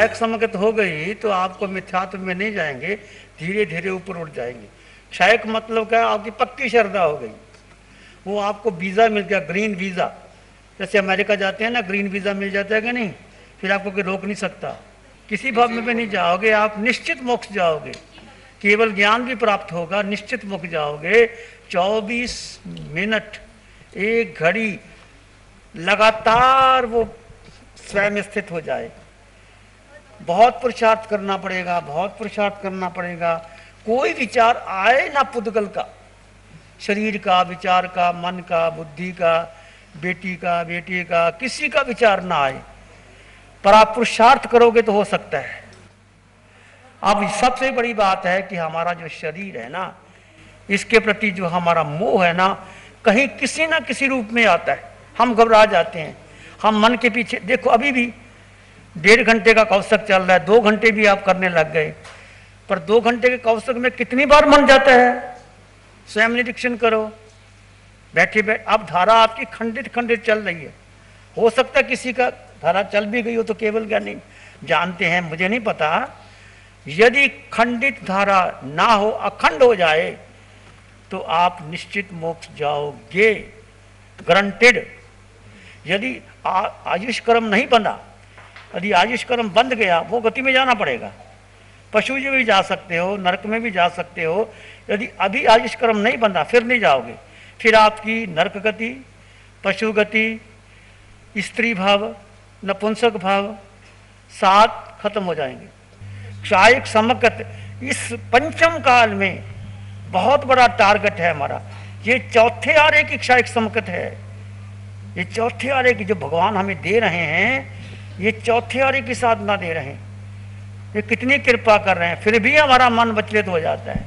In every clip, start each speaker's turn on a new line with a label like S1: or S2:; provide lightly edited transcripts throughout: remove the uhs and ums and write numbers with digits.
S1: क्षयक समगत हो गई तो आपको मिथ्यात्व में नहीं जाएंगे, धीरे धीरे ऊपर उठ जाएंगे। क्षयक मतलब क्या, आपकी पक्की श्रद्धा हो गई, वो आपको वीज़ा मिल गया, ग्रीन वीज़ा। जैसे अमेरिका जाते हैं ना, ग्रीन वीज़ा मिल जाता है कि नहीं, फिर आपको कोई रोक नहीं सकता, किसी भाव में भी नहीं जाओगे, आप निश्चित मोक्ष जाओगे। केवल ज्ञान भी प्राप्त होगा, निश्चित मोक्ष जाओगे। 24 मिनट, एक घड़ी लगातार वो स्वयं स्थित हो जाए। बहुत पुरुषार्थ करना पड़ेगा, बहुत पुरुषार्थ करना पड़ेगा। कोई विचार आए ना पुद्गल का, शरीर का, विचार का, मन का, बुद्धि का, बेटी का, बेटे का, किसी का विचार ना आए, पर आप पुरुषार्थ करोगे तो हो सकता है। अब सबसे बड़ी बात है कि हमारा जो शरीर है ना, इसके प्रति जो हमारा मोह है ना, कहीं किसी ना किसी रूप में आता है, हम घबरा जाते हैं, हम मन के पीछे। देखो अभी भी 1.5 घंटे का कौशक चल रहा है, 2 घंटे भी आप करने लग गए, पर 2 घंटे के कौशक में कितनी बार मन जाता है, स्वयं निरीक्षण करो। बैठे बैठ अब धारा आपकी खंडित खंडित चल रही है। हो सकता है किसी का धारा चल भी गई हो तो केवल ज्ञानी जानते हैं, मुझे नहीं पता। यदि खंडित धारा ना हो, अखंड हो जाए, तो आप निश्चित मोक्ष जाओगे, गारंटेड। यदि आयुष कर्म नहीं बना, यदि आयुष कर्म बंध गया, वो गति में जाना पड़ेगा। पशु जी भी जा सकते हो, नरक में भी जा सकते हो। यदि अभी आयुष कर्म नहीं बंधा, फिर नहीं जाओगे, फिर आपकी नरक गति, पशु गति, स्त्री भाव, नपुंसक भाव, 7 खत्म हो जाएंगे। क्षायिक समगत इस पंचम काल में बहुत बड़ा टारगेट है हमारा। ये चौथे आरे की क्षायिक समगत है, ये चौथे आरे की जो भगवान हमें दे रहे हैं, ये चौथे आरे की साधना दे रहे हैं। ये कितनी कृपा कर रहे हैं, फिर भी हमारा मन विचलित हो जाता है,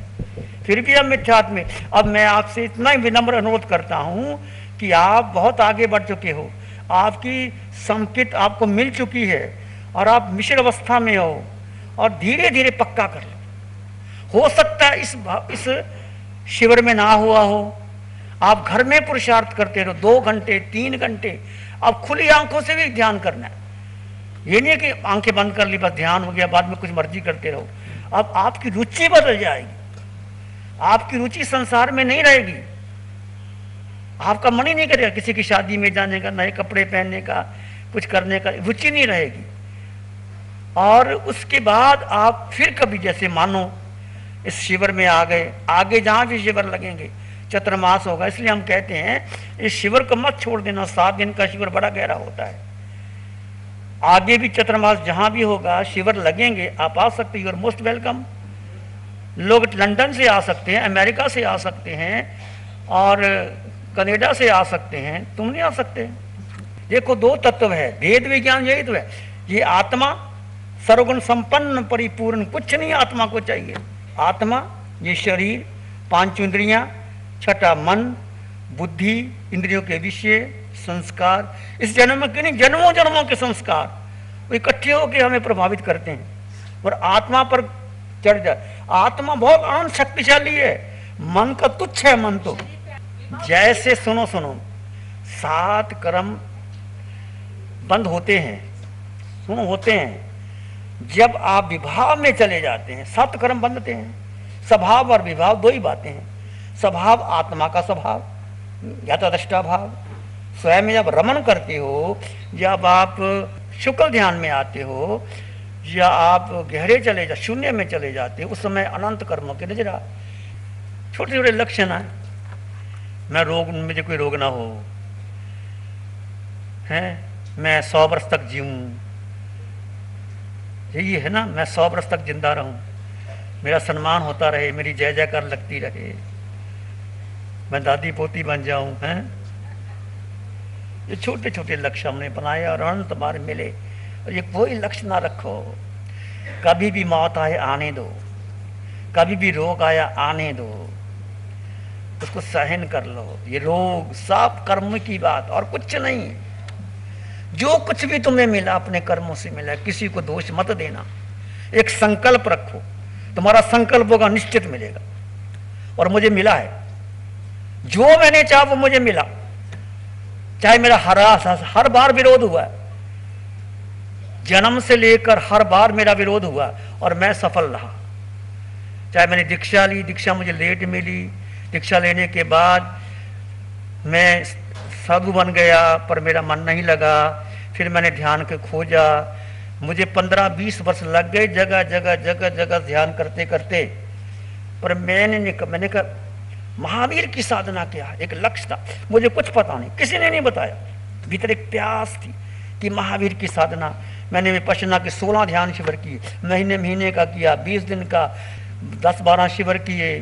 S1: फिर भी हम मिथ्यात्व में। अब मैं आपसे इतना ही विनम्र अनुरोध करता हूं कि आप बहुत आगे बढ़ चुके हो, आपकी समकित आपको मिल चुकी है और आप मिश्र अवस्था में हो, और धीरे धीरे पक्का कर लो। हो सकता है इस शिविर में ना हुआ हो, आप घर में पुरुषार्थ करते रहो 2 घंटे 3 घंटे। अब खुली आंखों से भी ध्यान करना है, ये नहीं कि आंखें बंद कर ली बस ध्यान हो गया, बाद में कुछ मर्जी करते रहो। अब आपकी रुचि बदल जाएगी, आपकी रुचि संसार में नहीं रहेगी, आपका मन ही नहीं करेगा किसी की शादी में जाने का, नए कपड़े पहनने का, कुछ करने का, रुचि नहीं रहेगी। और उसके बाद आप फिर कभी, जैसे मानो इस शिविर में आ गए, आगे जहाँ भी शिविर लगेंगे चतुर्मास होगा, इसलिए हम कहते हैं इस शिविर को मत छोड़ देना। 7 दिन का शिविर बड़ा गहरा होता है, आगे भी चतुर्मास जहाँ भी होगा शिविर लगेंगे, आप आ सकते हैं, यू आर मोस्ट वेलकम। लोग लंदन से आ सकते हैं, अमेरिका से आ सकते हैं, और कनाडा से आ सकते हैं, तुम नहीं आ सकते। देखो 2 तत्व है, भेद विज्ञान यही तो है। ये आत्मा सर्वगुण संपन्न परिपूर्ण, कुछ नहीं आत्मा को चाहिए। आत्मा ये शरीर, 5 इंद्रियां, 6 मन, बुद्धि, इंद्रियों के विषय, संस्कार, इस जन्म के नहीं जन्मों जन्मों के संस्कार वो इकट्ठे होकर हमें प्रभावित करते हैं और आत्मा पर चढ़ जाए। आत्मा बहुत अनंत शक्तिशाली है, मन का तुच्छ है मन तो। जैसे सुनो 7 कर्म बंद होते हैं, सुनो होते हैं जब आप विभाव में चले जाते हैं, 7 कर्म बंधते हैं। स्वभाव और विभाव 2 ही बातें हैं। स्वभाव आत्मा का स्वभाव, यथादृष्टा भाव। स्वयं में जब रमण करते हो, जब आप शुक्ल ध्यान में आते हो, या आप गहरे चले जा शून्य में चले जाते हो, उस समय अनंत कर्मों की नजर। छोटे छोटे लक्षण आए, मैं मुझे कोई रोग ना हो, है मैं 100 वर्ष तक जीऊँ, यही है ना, मैं 100 वर्ष तक जिंदा रहूं, मेरा सम्मान होता रहे, मेरी जय जयकार लगती रहे, मैं दादी पोती बन जाऊं। हैं ये छोटे छोटे लक्ष्य हमने बनाए और अनंत बार मिले। और ये कोई लक्ष्य ना रखो, कभी भी मौत आए आने दो, कभी भी रोग आया आने दो, उसको सहन कर लो। ये रोग सब कर्म की बात और कुछ नहीं। जो कुछ भी तुम्हें मिला अपने कर्मों से मिला, किसी को दोष मत देना। एक संकल्प रखो, तुम्हारा संकल्प होगा निश्चित मिलेगा। और मुझे मिला है, जो मैंने चाहा वो मुझे मिला, चाहे मेरा हर बार विरोध हुआ है, जन्म से लेकर हर बार मेरा विरोध हुआ और मैं सफल रहा। चाहे मैंने दीक्षा ली, दीक्षा मुझे लेट मिली, दीक्षा लेने के बाद मैं साधु बन गया पर मेरा मन नहीं लगा, फिर मैंने ध्यान को खोजा, मुझे 15-20 वर्ष लग गए जगह जगह जगह जगह ध्यान करते करते, पर मैंने कहा महावीर की साधना क्या है, एक लक्ष्य था, मुझे कुछ पता नहीं, किसी ने नहीं बताया, भीतर एक प्यास थी कि महावीर की साधना। मैंने विपश्यना के 16 ध्यान शिविर किए, महीने महीने का किया, 20 दिन का 10-12 शिविर किए,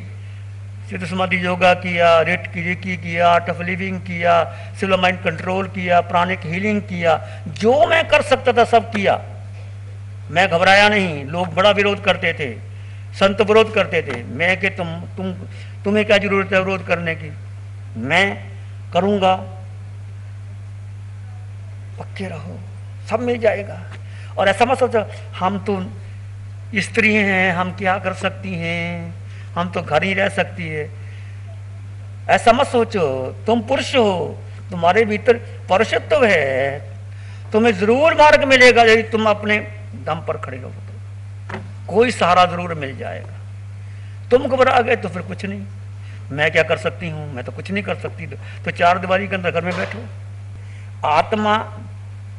S1: सिद्ध समाधि योगा किया, रेकी किया, टफ लिविंग किया, सिविल माइंड कंट्रोल किया, प्राणिक हीलिंग किया, जो मैं कर सकता था सब किया। मैं घबराया नहीं। लोग बड़ा विरोध करते थे, संत विरोध करते थे, मैं कि तुम्हें क्या जरूरत है विरोध करने की, मैं करूंगा, पक्के रहो, सब मिल जाएगा। और ऐसा मत सोचो हम तो स्त्री हैं, हम क्या कर सकती हैं, हम तो घर ही रह सकती है, ऐसा मत सोचो। तुम पुरुष हो, तुम्हारे भीतर पुरुषत्व है, तुम्हें जरूर मार्ग मिलेगा यदि तुम अपने दम पर खड़े हो तो कोई सहारा जरूर मिल जाएगा। तुम घबरा गए तो फिर कुछ नहीं, मैं क्या कर सकती हूँ, मैं तो कुछ नहीं कर सकती, तो 4 दीवारी के अंदर घर में बैठो। आत्मा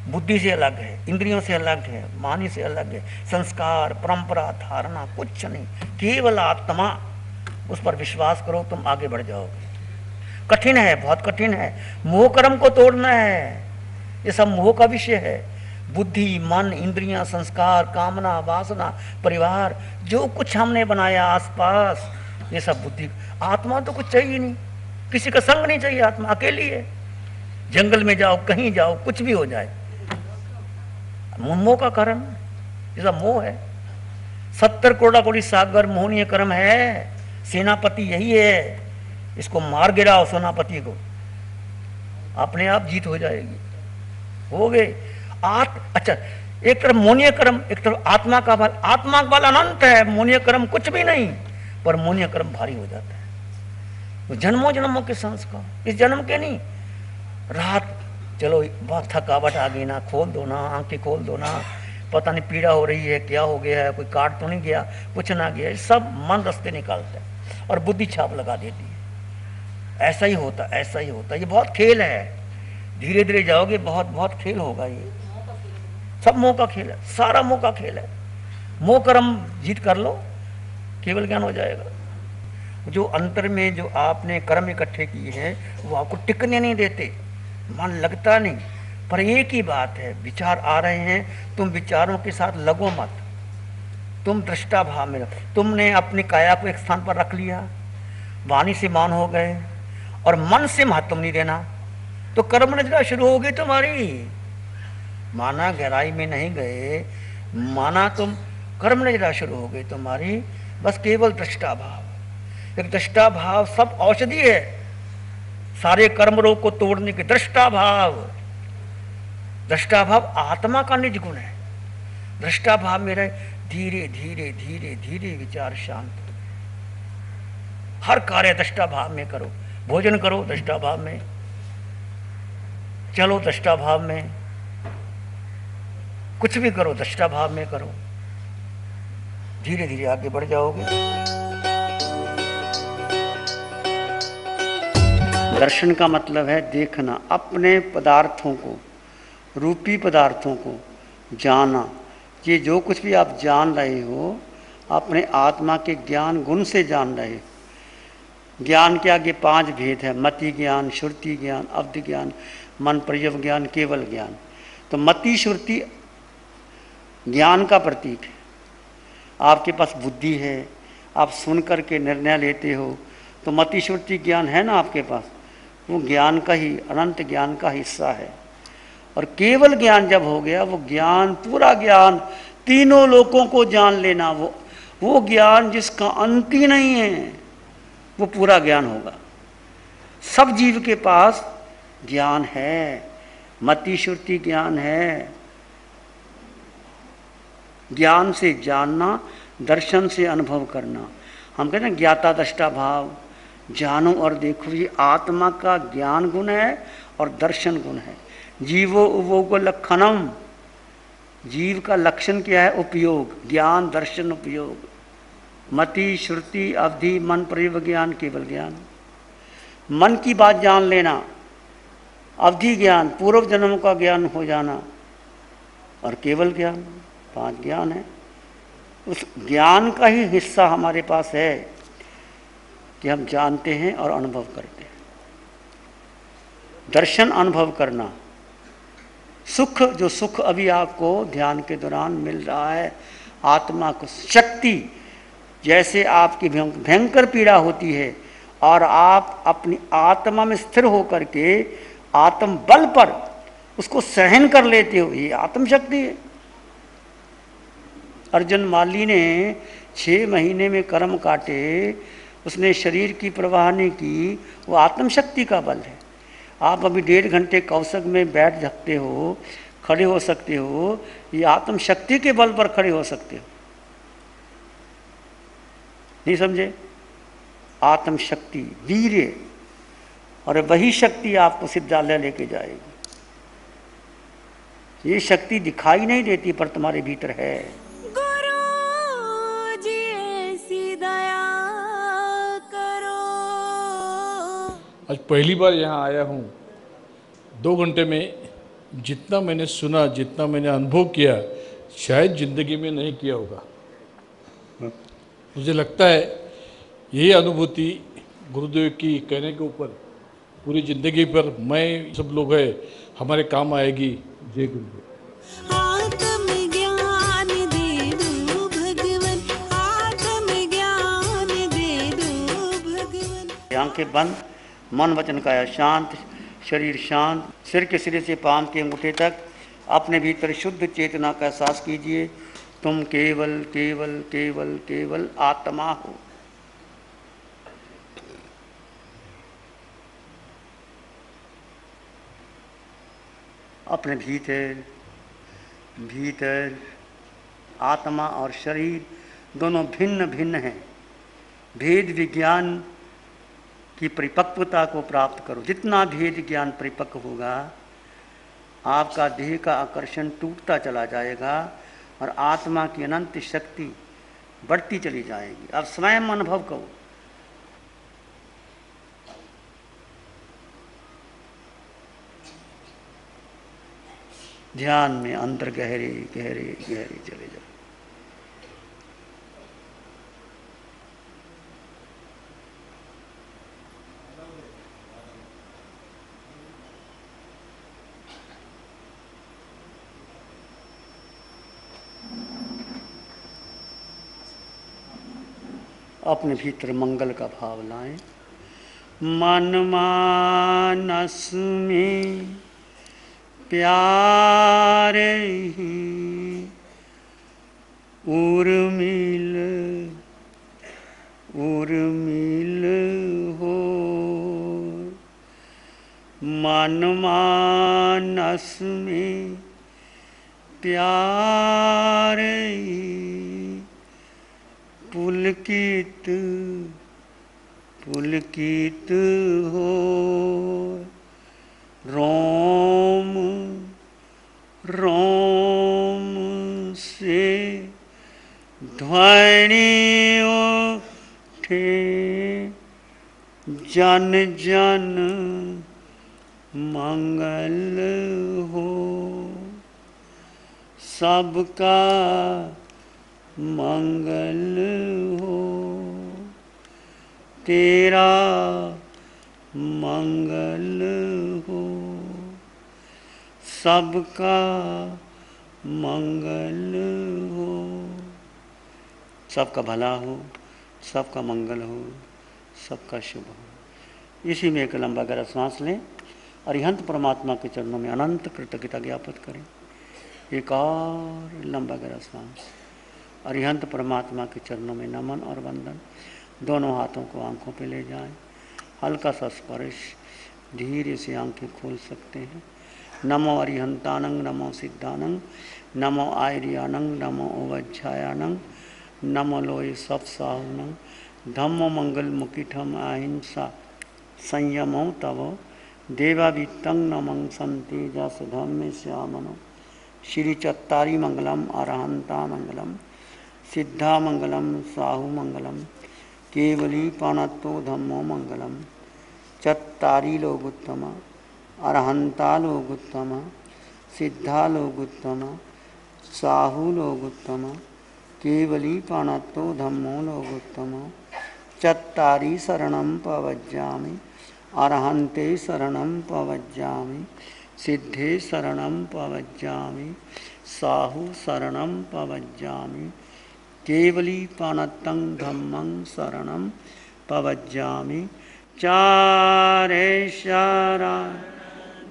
S1: बुद्धि से अलग है, इंद्रियों से अलग है, वाणी से अलग है, संस्कार परंपरा धारणा कुछ नहीं, केवल आत्मा। उस पर विश्वास करो, तुम आगे बढ़ जाओगे। कठिन है, बहुत कठिन है, मोह कर्म को तोड़ना है, ये सब मोह का विषय है। बुद्धि मन इंद्रियां संस्कार कामना वासना परिवार जो कुछ हमने बनाया आसपास, ये सब बुद्धि। आत्मा तो कुछ चाहिए नहीं, किसी का संग नहीं चाहिए, आत्मा अकेली है। जंगल में जाओ, कहीं जाओ, कुछ भी हो जाए, मोह का कर्म, ये सब मोह है। 70 करोड़ सागर मोहनीय कर्म है। सेनापति यही है, इसको मार गिराओ सेनापति को, अपने आप जीत हो जाएगी। हो गए अच्छा, एक तरफ मोहनीय कर्म, एक तरफ आत्मा का बल। आत्मा का बल अनंत है, मोहनीय कर्म कुछ भी नहीं, पर मोहनीय कर्म भारी हो जाता है। तो जन्मों जन्मों के संस्कार, इस जन्म के नहीं। रात चलो बहुत थकावट आ गई ना, खोल दो ना, आंखें खोल दो ना, पता नहीं पीड़ा हो रही है, क्या हो गया है, कोई काट तो नहीं गया, कुछ ना गया, सब मन रास्ते निकालता है और बुद्धि छाप लगा देती है। ऐसा ही होता, ऐसा ही होता। ये बहुत खेल है, धीरे धीरे जाओगे, बहुत बहुत खेल होगा। ये सब मोह का खेल है, सारा मोह का खेल है। मोह कर्म जीत कर लो, केवल ज्ञान हो जाएगा। जो अंतर में जो आपने कर्म इकट्ठे किए हैं वो आपको टिकने नहीं देते, मन लगता नहीं। पर एक ही बात है, विचार आ रहे हैं, तुम विचारों के साथ लगो मत, तुम दृष्टा भाव में रहो। तुमने अपनी काया को एक स्थान पर रख लिया, वाणी से मान हो गए और मन से महत्व नहीं देना, तो कर्म नजरा शुरू हो गई तुम्हारी। माना गहराई में नहीं गए, माना तुम कर्म नजरा शुरू हो गई तुम्हारी, बस केवल दृष्टा भाव। एक दृष्टा भाव सब औषधि है सारे कर्म रोग को तोड़ने के। दृष्टा भाव, दृष्टा भाव आत्मा का निज गुण है। दृष्टा भाव में रहे, धीरे धीरे धीरे धीरे विचार शांत, हर कार्य दृष्टा भाव में करो। भोजन करो दृष्टा भाव में, चलो दृष्टा भाव में, कुछ भी करो दृष्टा भाव में करो, धीरे धीरे आगे बढ़ जाओगे। दर्शन का मतलब है देखना, अपने पदार्थों को, रूपी पदार्थों को जाना। ये जो कुछ भी आप जान रहे हो, अपने आत्मा के ज्ञान गुण से जान रहे हो। ज्ञान के आगे 5 भेद है, मति ज्ञान, श्रुति ज्ञान, अवधि ज्ञान, मन प्रयोग ज्ञान, केवल ज्ञान। तो मति श्रुति ज्ञान का प्रतीक है। आपके पास बुद्धि है, आप सुन करके निर्णय लेते हो, तो मति श्रुति ज्ञान है ना आपके पास, वो ज्ञान का ही, अनंत ज्ञान का हिस्सा है। और केवल ज्ञान जब हो गया, वो ज्ञान, पूरा ज्ञान, तीनों लोकों को जान लेना, वो ज्ञान जिसका अंत ही नहीं है, वो पूरा ज्ञान होगा। सब जीव के पास ज्ञान है, मति श्रुति ज्ञान है। ज्ञान से जानना, दर्शन से अनुभव करना। हम कहते हैं ज्ञाता दृष्टा भाव, जानो और देखो। ये आत्मा का ज्ञान गुण है और दर्शन गुण है। जीवो उवो को लक्षणम, जीव का लक्षण क्या है? उपयोग, ज्ञान, दर्शन, उपयोग। मति, श्रुति, अवधि, मन, प्रयोग, ज्ञान, केवल ज्ञान। मन की बात जान लेना, अवधि ज्ञान, पूर्व जन्म का ज्ञान हो जाना, और केवल ज्ञान। 5 ज्ञान है। उस ज्ञान का ही हिस्सा हमारे पास है कि हम जानते हैं और अनुभव करते हैं। दर्शन, अनुभव करना, सुख, जो सुख अभी आपको ध्यान के दौरान मिल रहा है, आत्मा को शक्ति, जैसे आपकी भयंकर पीड़ा होती है और आप अपनी आत्मा में स्थिर होकर के आत्म बल पर उसको सहन कर लेते हो, ये आत्म शक्ति है। अर्जुन माली ने 6 महीने में कर्म काटे, उसने शरीर की परवाह नहीं की, वो आत्म शक्ति का बल है। आप अभी 1.5 घंटे कौशक में बैठ सकते हो, खड़े हो सकते हो, ये आत्म शक्ति के बल पर खड़े हो सकते हो। नहीं समझे? आत्म शक्ति, वीर्य, और वही शक्ति आपको सिद्धालय लेके जाएगी। ये शक्ति दिखाई नहीं देती पर तुम्हारे भीतर है।
S2: गुरु जी ऐसी दया करो।
S3: आज पहली बार यहाँ आया हूँ। 2 घंटे में जितना मैंने सुना, जितना मैंने अनुभव किया, शायद जिंदगी में नहीं किया होगा। मुझे लगता है यही अनुभूति गुरुदेव की कहने के ऊपर पूरी जिंदगी पर मैं सब लोग हैं हमारे काम आएगी। जय गुरुदेव।
S2: आत्मज्ञान दे दो भगवन, आत्मज्ञान दे दो भगवन।
S1: आंखें बंद, मन वचन काया शांत, शरीर शांत, सिर के सिरे से पांव के अंगूठे तक अपने भीतर शुद्ध चेतना का एहसास कीजिए। तुम केवल केवल केवल केवल आत्मा हो। अपने भीतर भीतर आत्मा और शरीर दोनों भिन्न भिन्न हैं। भेद विज्ञान की परिपक्वता को प्राप्त करो। जितना भेद ज्ञान परिपक्व होगा, आपका देह का आकर्षण टूटता चला जाएगा और आत्मा की अनंत शक्ति बढ़ती चली जाएगी। अब स्वयं अनुभव करो। ध्यान में अंदर गहरे गहरे गहरे चले जाओ। अपने भीतर मंगल का भाव लाएं। मन मानस में प्यारे ही उर्मिल उर्मिल हो। मन मानस में प्यारे ही पुलकित पुलकित हो। रोम रोम से ध्वनि उठे, जन जन मंगल हो। सबका मंगल हो, तेरा मंगल हो। सबका मंगल हो। सबका भला हो, सबका मंगल हो, सबका शुभ हो। इसी में एक लंबा गहरा सांस लें। अरिहंत परमात्मा के चरणों में अनंत कृतज्ञता ज्ञापित करें। एक और लंबा गहरा सांस। अरिहंत परमात्मा के चरणों में नमन और वंदन। दोनों हाथों को आंखों पे ले जाएं। हल्का सा स्पर्श, धीरे से आंखें खोल सकते हैं। नमो अरिहंतानंग, नमो सिद्धानंग, नमो आयरियानंग, नमो ओवज्झायानंग, नमो लोय सब साहुनंग, धम्मो मंगल मुकिठम अहिंसा संयमो तवो देवावित्तं नमं संति जस धम्मे श्यामनो श्री चत्तारी मंगलम अरहंता मंगलम सिद्धा मंगलम साहु मंगलम केवली पाणत्तो धम्मो मंगलम चत्तारी लोगुत्तम अरहंता लोगुत्तम सिद्धा लोगुत्तम साहु लोगुत्तम केवली पाणत्तो धम्मो लोगुत्तम चत्तारी शरणं पवज्जामि अरहन्ते शरणं पवज्जामि सिद्धे शरणं पवज्जामि साहु शरणं पवज्जामि केवली पाणत्तं धम्मं शरणं पवज्जामि चारेश्वरा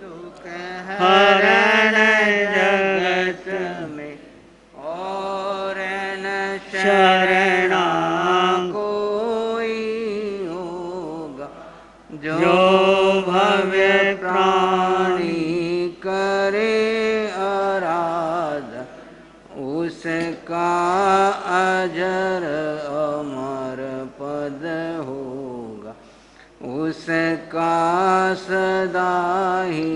S1: दुख हरण जगत में और न शरणा कोई होगा जो भव्य प्राणी करे आराधना उसका अजर अमर पद होगा उसका सदा ही